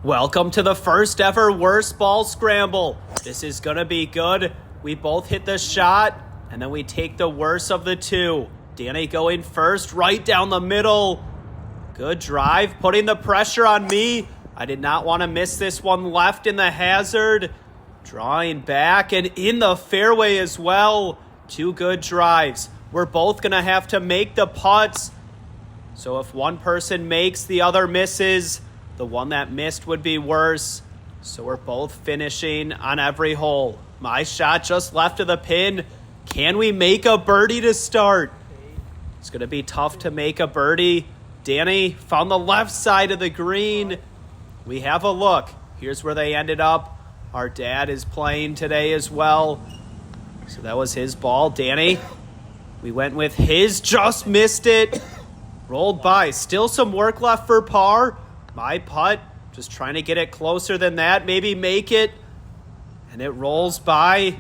Welcome to the first ever worst ball scramble. This is gonna be good. We both hit the shot, and then we take the worst of the two. Danny going first, right down the middle. Good drive, putting the pressure on me. I did not want to miss this one left in the hazard. Drawing back and in the fairway as well. Two good drives. We're both gonna have to make the putts. So if one person makes, the other misses. The one that missed would be worse. So we're both finishing on every hole. My shot just left of the pin. Can we make a birdie to start? It's going to be tough to make a birdie. Danny found the left side of the green. We have a look. Here's where they ended up. Our dad is playing today as well. So that was his ball. Danny, we went with his, just missed it. Rolled by. Still some work left for par. My putt, just trying to get it closer than that, maybe make it. And it rolls by.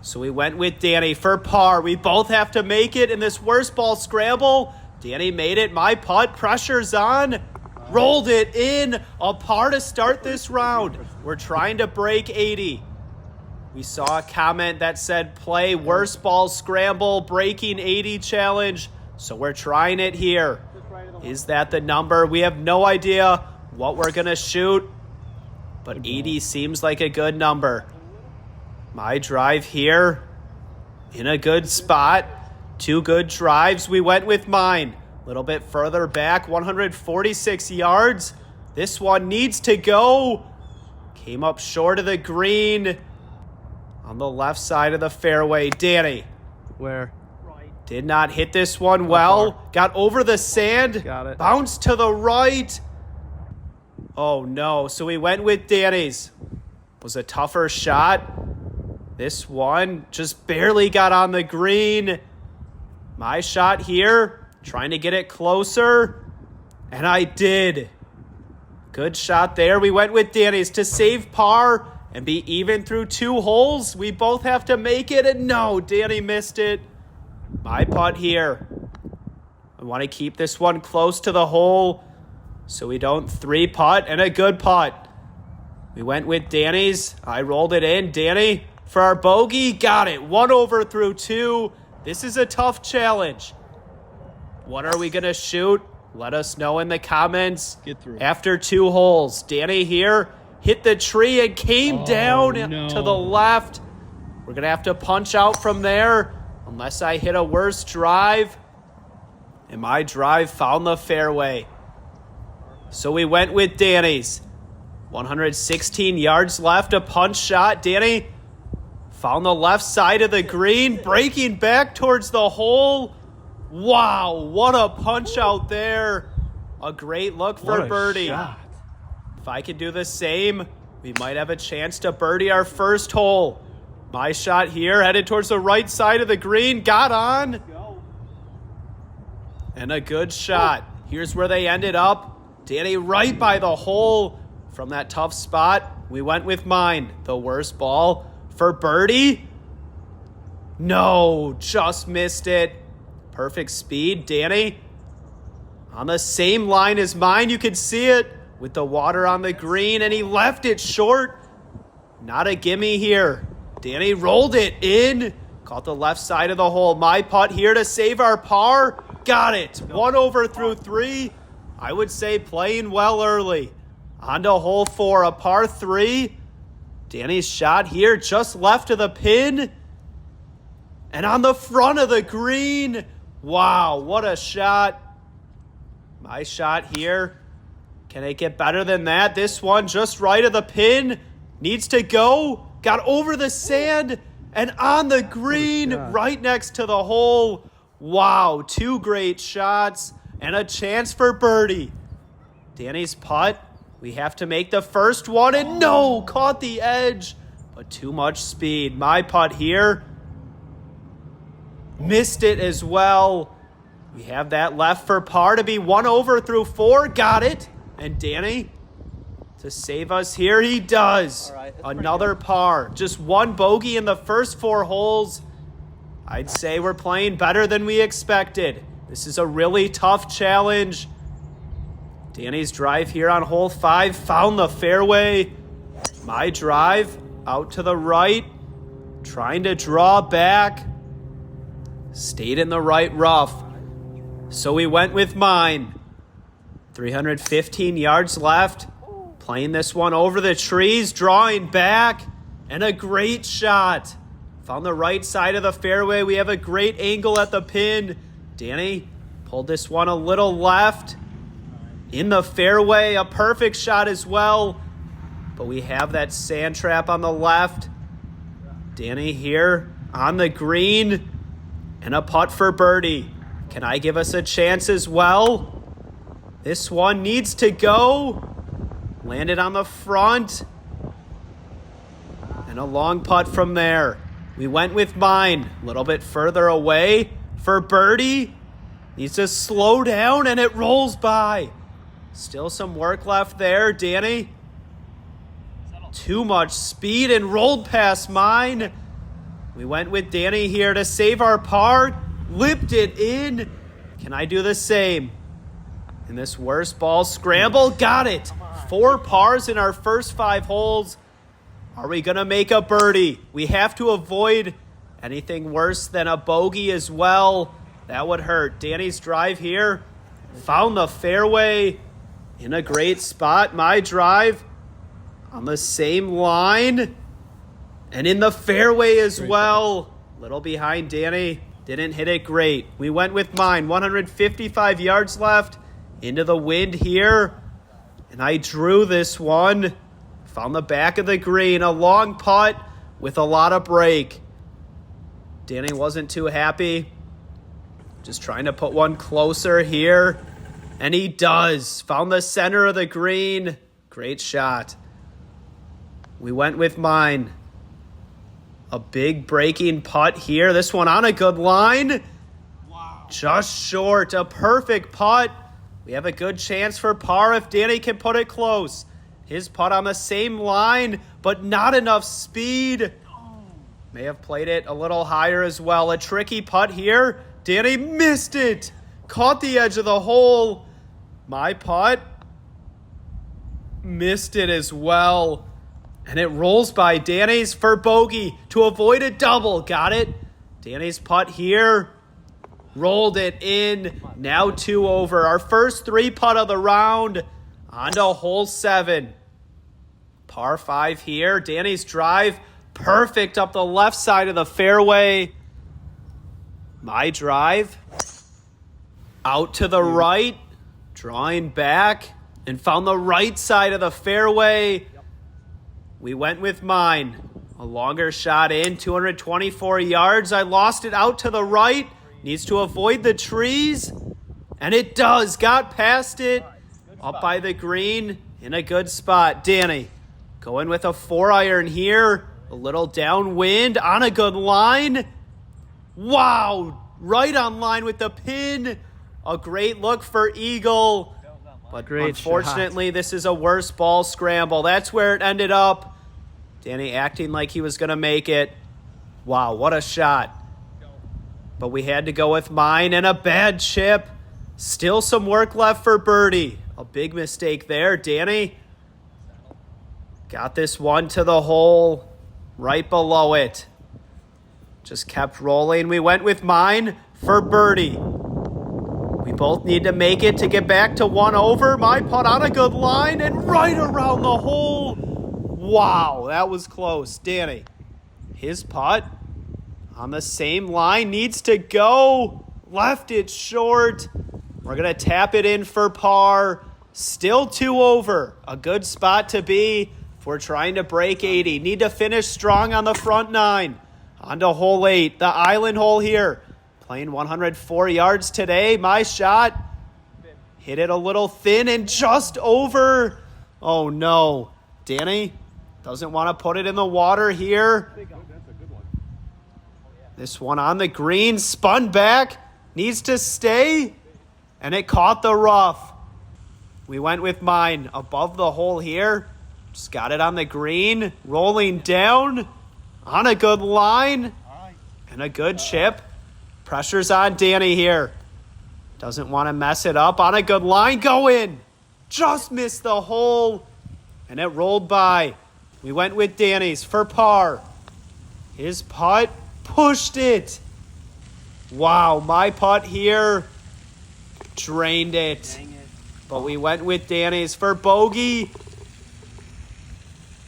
So we went with Danny for par. We both have to make it in this worst ball scramble. Danny made it. My putt, pressure's on. Rolled it in. A par to start this round. We're trying to break 80. We saw a comment that said play worst ball scramble, breaking 80 challenge. So we're trying it here. Is that the number? We have no idea what we're going to shoot, but 80 seems like a good number. My drive here in a good spot. Two good drives. We went with mine. A little bit further back, 146 yards. This one needs to go. Came up short of the green on the left side of the fairway. Danny. Where? Did not hit this one well. Got over the sand. Got it. Bounced to the right. Oh, no. So we went with Danny's. Was a tougher shot. This one just barely got on the green. My shot here. Trying to get it closer. And I did. Good shot there. We went with Danny's to save par and be even through two holes. We both have to make it. And no, Danny missed it. My putt here. I want to keep this one close to the hole so we don't three putt, and a good putt. We went with Danny's. I rolled it in. Danny for our bogey. Got it. 1 over through 2. This is a tough challenge. What are we going to shoot? Let us know in the comments. Get through. After 2 holes. Danny here hit the tree and came down to the left. We're going to have to punch out from there. Unless I hit a worse drive. And my drive found the fairway. So we went with Danny's. 116 yards left, a punch shot. Danny found the left side of the green, breaking back towards the hole. Wow, what a punch out there. A great look for birdie. Shot. If I could do the same, we might have a chance to birdie our first hole. My shot here, headed towards the right side of the green. Got on. And a good shot. Here's where they ended up. Danny right by the hole from that tough spot. We went with mine. The worst ball for birdie. No, just missed it. Perfect speed. Danny on the same line as mine. You could see it with the water on the green, and he left it short. Not a gimme here. Danny rolled it in. Caught the left side of the hole. My putt here to save our par. Got it. 1 over through 3. I would say playing well early. On to hole 4, a par 3. Danny's shot here just left of the pin. And on the front of the green. Wow, what a shot. My shot here. Can it get better than that? This one just right of the pin. Needs to go. Got over the sand and on the green right next to the hole. Wow, 2 great shots and a chance for birdie. Danny's putt. We have to make the first one, and no, caught the edge, but too much speed. My putt here. Missed it as well. We have that left for par to be 1 over through 4. Got it. And Danny to save us here, he does. All right, another par. Just 1 bogey in the first 4 holes. I'd say we're playing better than we expected. This is a really tough challenge. Danny's drive here on hole 5. Found the fairway. My drive out to the right. Trying to draw back. Stayed in the right rough. So we went with mine. 315 yards left. Playing this one over the trees. Drawing back. And a great shot. Found the right side of the fairway. We have a great angle at the pin. Danny pulled this one a little left. In the fairway. A perfect shot as well. But we have that sand trap on the left. Danny here on the green. And a putt for birdie. Can I give us a chance as well? This one needs to go. Landed on the front. And a long putt from there. We went with mine. A little bit further away for birdie. Needs to slow down and it rolls by. Still some work left there, Danny. Too much speed and rolled past mine. We went with Danny here to save our par. Lipped it in. Can I do the same? In this worst ball scramble, got it. 4 pars in our first 5 holes. Are we going to make a birdie? We have to avoid anything worse than a bogey as well. That would hurt. Danny's drive here. Found the fairway in a great spot. My drive on the same line. And in the fairway as well. Little behind Danny. Didn't hit it great. We went with mine. 155 yards left. Into the wind here. And I drew this one. Found the back of the green. A long putt with a lot of break. Danny wasn't too happy. Just trying to put one closer here. And he does. Found the center of the green. Great shot. We went with mine. A big breaking putt here. This one on a good line. Wow. Just short. A perfect putt. We have a good chance for par if Danny can put it close. His putt on the same line, but not enough speed. May have played it a little higher as well. A tricky putt here. Danny missed it. Caught the edge of the hole. My putt missed it as well. And it rolls by Danny's for bogey to avoid a double. Got it. Danny's putt here. Rolled it in. Now 2 over. Our first 3 putt of the round. On to hole 7. Par 5 here. Danny's drive. Perfect up the left side of the fairway. My drive. Out to the right. Drawing back. And found the right side of the fairway. We went with mine. A longer shot in, 224 yards. I lost it out to the right. Needs to avoid the trees. And it does. Got past it. Up by the green. In a good spot. Danny going with a 4-iron here. A little downwind on a good line. Wow. Right on line with the pin. A great look for eagle. But unfortunately, this is a worse ball scramble. That's where it ended up. Danny acting like he was going to make it. Wow, what a shot. But we had to go with mine and a bad chip. Still some work left for birdie. A big mistake there. Danny got this one to the hole right below it. Just kept rolling. We went with mine for birdie. We both need to make it to get back to 1 over. My putt on a good line and right around the hole. Wow, that was close. Danny, his putt on the same line needs to go. Left it short. We're going to tap it in for par. Still 2 over. A good spot to be if we're trying to break 80. Need to finish strong on the front 9. On to hole 8, the island hole here. Playing 104 yards today. My shot hit it a little thin and just over. Oh no. Danny doesn't want to put it in the water here. This one on the green, spun back, needs to stay, and it caught the rough. We went with mine above the hole here. Just got it on the green, rolling down on a good line and a good chip. Pressure's on Danny here. Doesn't want to mess it up on a good line. Go in. just missed the hole, and it rolled by. We went with Danny's for par. His putt pushed it. Wow, my putt here drained it. But we went with Danny's for bogey.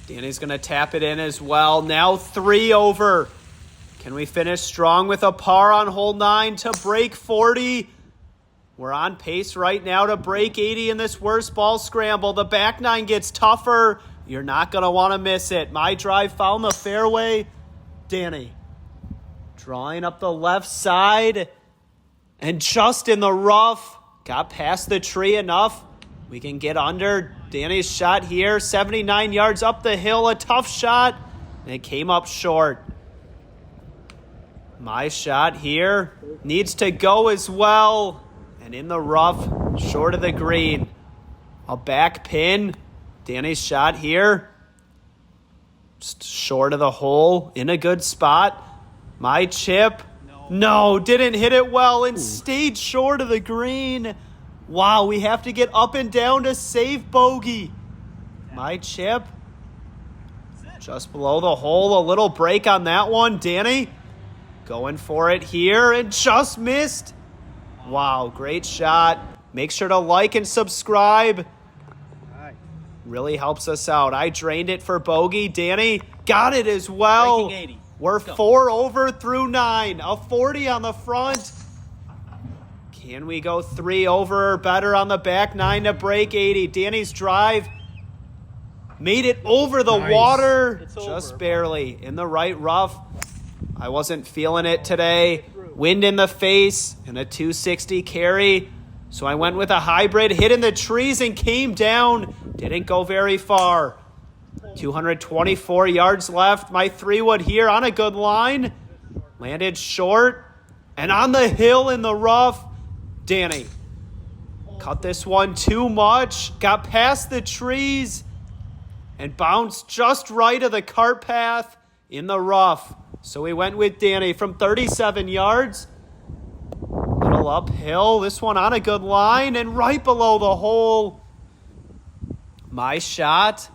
Danny's going to tap it in as well. Now 3 over. Can we finish strong with a par on hole 9 to break 40? We're on pace right now to break 80 in this worst ball scramble. The back 9 gets tougher. You're not going to want to miss it. My drive found the fairway. Danny drawing up the left side. And just in the rough. Got past the tree enough. We can get under. Danny's shot here. 79 yards up the hill. A tough shot. And it came up short. My shot here needs to go as well. And in the rough, short of the green. A back pin. Danny's shot here. Just short of the hole. In a good spot. My chip. No, didn't hit it well and stayed short of the green. Wow, we have to get up and down to save bogey. My chip. Just below the hole. A little break on that one. Danny going for it here and just missed. Wow, great shot. Make sure to like and subscribe. Really helps us out. I drained it for bogey. Danny got it as well. We're 4 over through 9. A 40 on the front. Can we go 3 over or better on the back 9 to break 80? Danny's drive made it over the water. Just barely. In the right rough. I wasn't feeling it today. Wind in the face and a 260 carry. So I went with a hybrid, hit in the trees and came down. Didn't go very far. 224 yards left. My 3-wood here on a good line. Landed short. And on the hill in the rough, Danny cut this one too much. Got past the trees and bounced just right of the cart path in the rough. So we went with Danny from 37 yards. Little uphill. This one on a good line and right below the hole. My shot.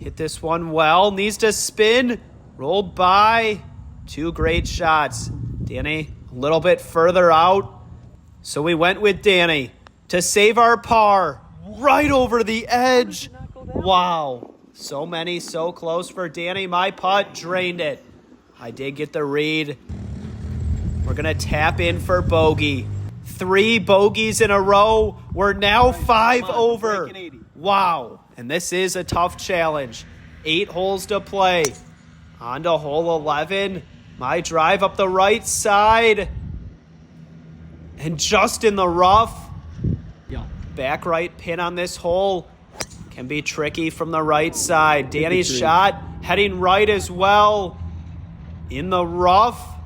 Hit this one well. Needs to spin. Rolled by. 2 great shots. Danny a little bit further out. So we went with Danny to save our par. Right over the edge. Wow. So many, so close for Danny. My putt drained it. I did get the read. We're going to tap in for bogey. 3 bogeys in a row. We're now 5 over. Wow. And this is a tough challenge. 8 holes to play. On to hole 11. My drive up the right side. And just in the rough. Back right pin on this hole. Can be tricky from the right side. Danny's shot heading right as well. In the rough.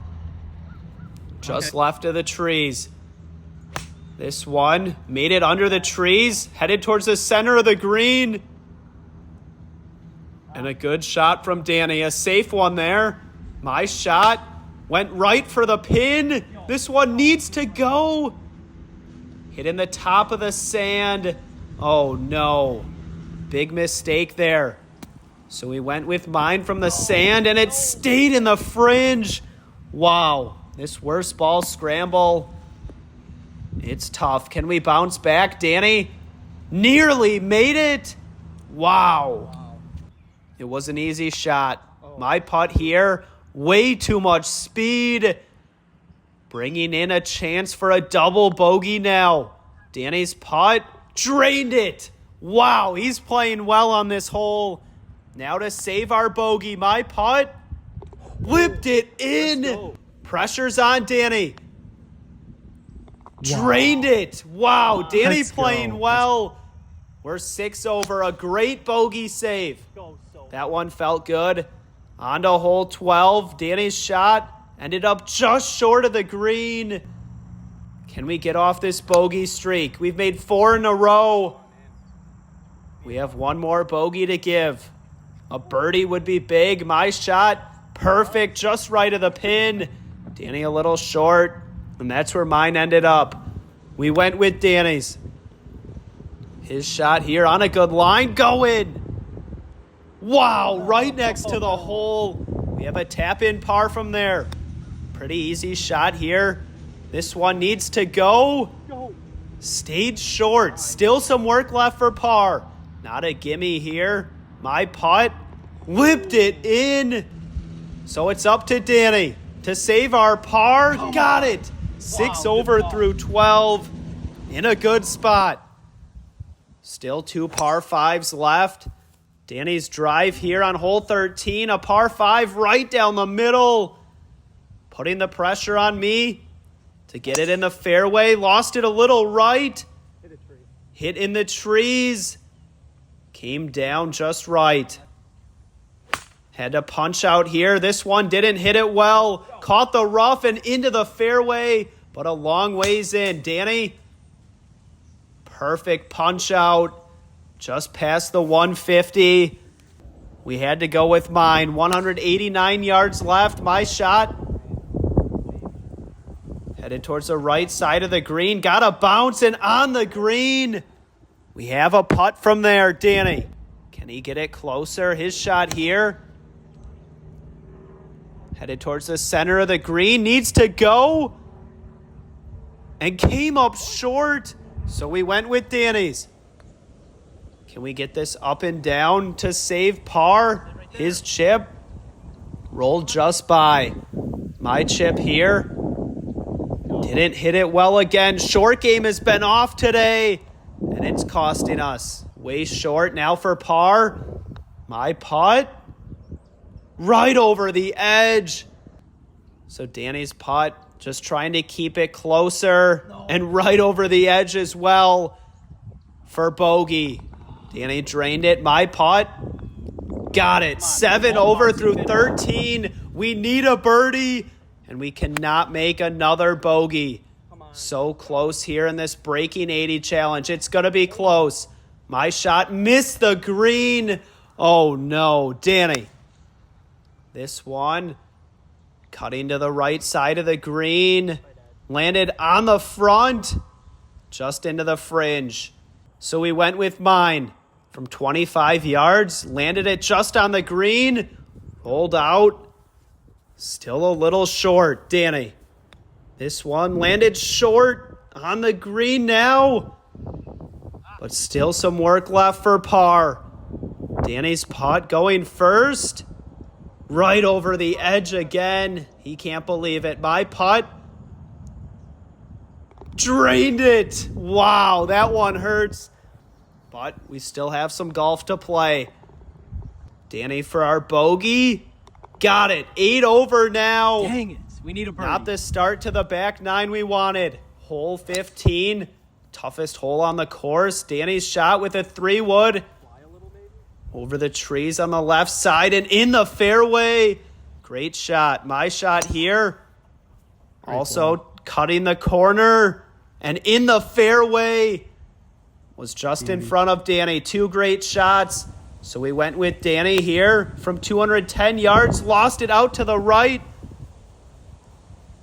Just left of the trees. This one made it under the trees. Headed towards the center of the green. And a good shot from Danny. A safe one there. My shot went right for the pin. This one needs to go. Hit in the top of the sand. Oh no. Big mistake there. So we went with mine from the sand and it stayed in the fringe. Wow. This worst ball scramble. It's tough. Can we bounce back? Danny nearly made it. Wow. It was an easy shot. My putt here. Way too much speed. Bringing in a chance for a double bogey now. Danny's putt drained it. Wow, he's playing well on this hole. Now to save our bogey. My putt whipped it in. Pressure's on Danny. Drained it. Wow, Danny playing well. We're 6 over. A great bogey save. That one felt good. On to hole 12. Danny's shot ended up just short of the green. Can we get off this bogey streak? We've made 4 in a row. We have 1 more bogey to give. A birdie would be big. My shot, perfect, just right of the pin. Danny a little short, and that's where mine ended up. We went with Danny's. His shot here on a good line. Going. Wow, right next to the hole. We have a tap-in par from there. Pretty easy shot here. This one needs to go. Stayed short. Still some work left for par. Not a gimme here. My putt. Whipped it in. So it's up to Danny to save our par. Got it. 6 over through 12. In a good spot. Still 2 par 5s left. Danny's drive here on hole 13. A par 5 right down the middle. Putting the pressure on me to get it in the fairway. Lost it a little right. Hit in the trees. Came down just right. Had to punch out here. This one didn't hit it well. Caught the rough and into the fairway, but a long ways in. Danny, perfect punch out. Just past the 150. We had to go with mine. 189 yards left. My shot. Headed towards the right side of the green. Got a bounce and on the green. We have a putt from there, Danny. Can he get it closer? His shot here. Headed towards the center of the green. Needs to go. And came up short. So we went with Danny's. Can we get this up and down to save par? His chip rolled just by. My chip here. Didn't hit it well again. Short game has been off today, and it's costing us. Way short now for par. My putt. Right over the edge. So Danny's putt, just trying to keep it closer. And right over the edge as well for bogey. Danny drained it. My putt. Got it. 7 over through 13. We need a birdie, and we cannot make another bogey. So close here in this breaking 80 challenge. It's going to be close. My shot missed the green. Oh, no. Danny. This one cutting to the right side of the green. Landed on the front. Just into the fringe. So we went with mine. From 25 yards, landed it just on the green, rolled out, still a little short, Danny. This one landed short on the green now, but still some work left for par. Danny's putt going first, right over the edge again. He can't believe it. My putt, drained it. Wow, that one hurts. But we still have some golf to play. Danny for our bogey. Got it. 8 over now. Dang it. We need a birdie. Not the start to the back 9 we wanted. Hole 15. Toughest hole on the course. Danny's shot with a 3-wood. Over the trees on the left side and in the fairway. Great shot. My shot here. Also cutting the corner and in the fairway. Was just in front of Danny. 2 great shots. So we went with Danny here from 210 yards. Lost it out to the right.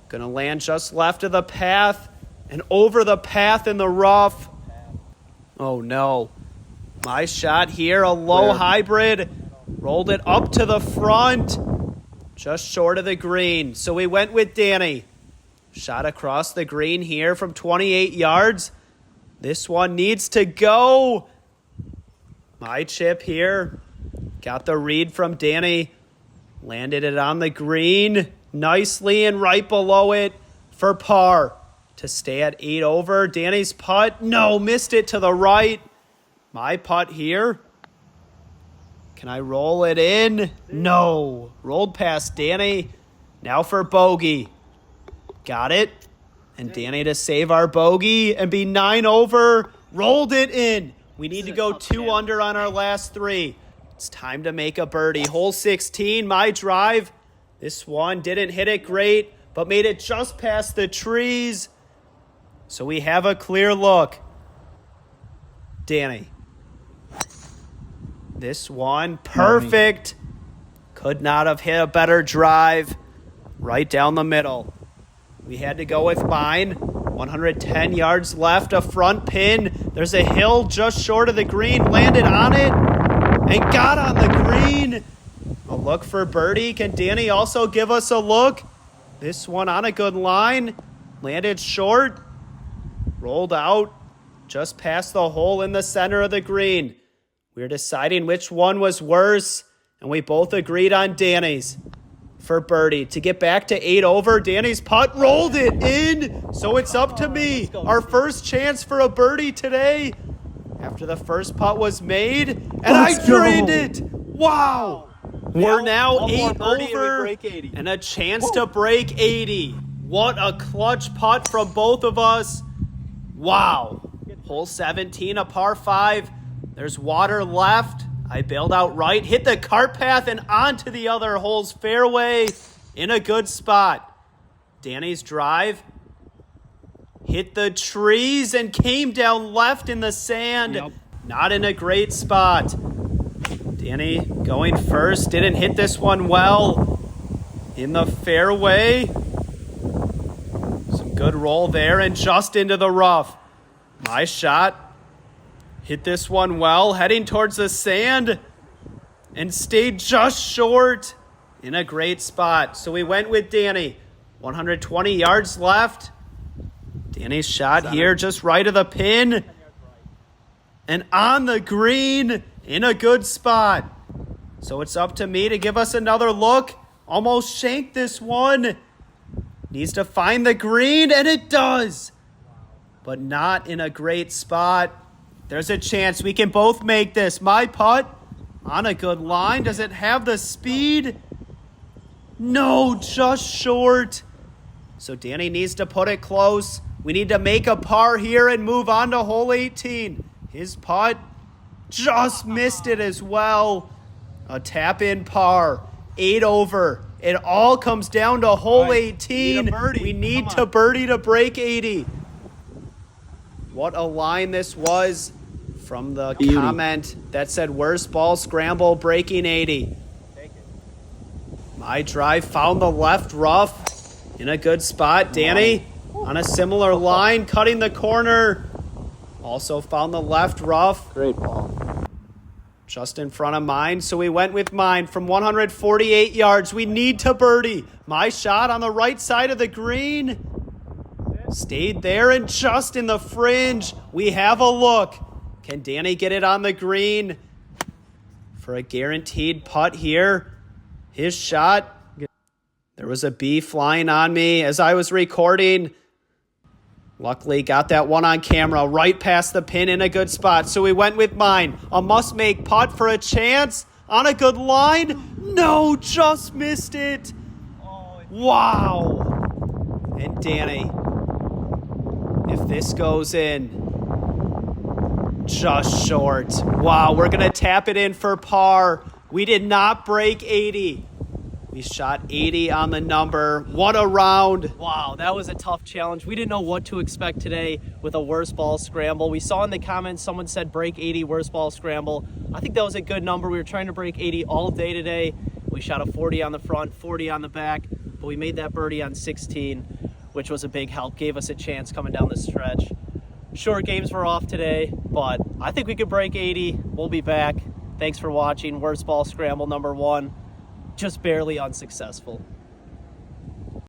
Gonna land just left of the path and over the path in the rough. Oh no. My shot here, a low hybrid. Rolled it up to the front. Just short of the green. So we went with Danny. Shot across the green here from 28 yards. This one needs to go. My chip here. Got the read from Danny. Landed it on the green nicely and right below it for par. To stay at 8 over. Danny's putt. No, missed it to the right. My putt here. Can I roll it in? No. Rolled past Danny. Now for bogey. Got it. And Danny to save our bogey and be 9 over. Rolled it in. We need to go 2 under on our last 3. It's time to make a birdie. Hole 16, my drive. This one didn't hit it great, but made it just past the trees. So we have a clear look. Danny. This one, perfect. Could not have hit a better drive. Right down the middle. We had to go with mine. 110 yards left, a front pin. There's a hill just short of the green. Landed on it and got on the green. A look for birdie. Can Danny also give us a look? This one on a good line. Landed short. Rolled out just past the hole in the center of the green. We're deciding which one was worse, and we both agreed on Danny's for birdie. To get back to 8 over, Danny's putt rolled it in, so it's up to me. Our first chance for a birdie today after the first putt was made, and I drained it. Wow. We're now 8 over and a chance to break 80. What a clutch putt from both of us. Wow. Hole 17, a par 5. There's water left. I bailed out right, hit the cart path and onto the other hole's fairway in a good spot. Danny's drive hit the trees and came down left in the sand. Yep. Not in a great spot. Danny going first, didn't hit this one well in the fairway. Some good roll there and just into the rough. My shot. Hit this one well, heading towards the sand, and stayed just short in a great spot. So we went with Danny. 120 yards left. Danny's shot here just right of the pin. And on the green in a good spot. So it's up to me to give us another look. Almost shanked this one. Needs to find the green, and it does. But not in a great spot. There's a chance we can both make this. My putt on a good line. Does it have the speed? No, just short. So Danny needs to put it close. We need to make a par here and move on to hole 18. His putt just missed it as well. A tap-in par. 8 over. It all comes down to hole 18. We need to birdie to break 80. What a line this was from the comment that said worst ball scramble breaking 80. My drive found the left rough in a good spot. Danny on a similar line, cutting the corner. Also found the left rough. Great ball. Just in front of mine, so we went with mine from 148 yards. We need to birdie. My shot on the right side of the green. Stayed there and just in the fringe. We have a look. Can Danny get it on the green for a guaranteed putt here? His shot. There was a bee flying on me as I was recording. Luckily got that one on camera right past the pin in a good spot. So we went with mine. A must-make putt for a chance on a good line. No, just missed it. Wow. And Danny, if this goes in, just short. Wow, we're going to tap it in for par. We did not break 80. We shot 80 on the number. What a round. Wow, that was a tough challenge. We didn't know what to expect today with a worst ball scramble. We saw in the comments someone said break 80 worst ball scramble. I think that was a good number. We were trying to break 80 all day today. We shot a 40 on the front, 40 on the back, but we made that birdie on 16, which was a big help. Gave us a chance coming down the stretch. Short games were off today, but I think we could break 80. We'll be back. Thanks for watching. Worst ball scramble number 1. Just barely unsuccessful.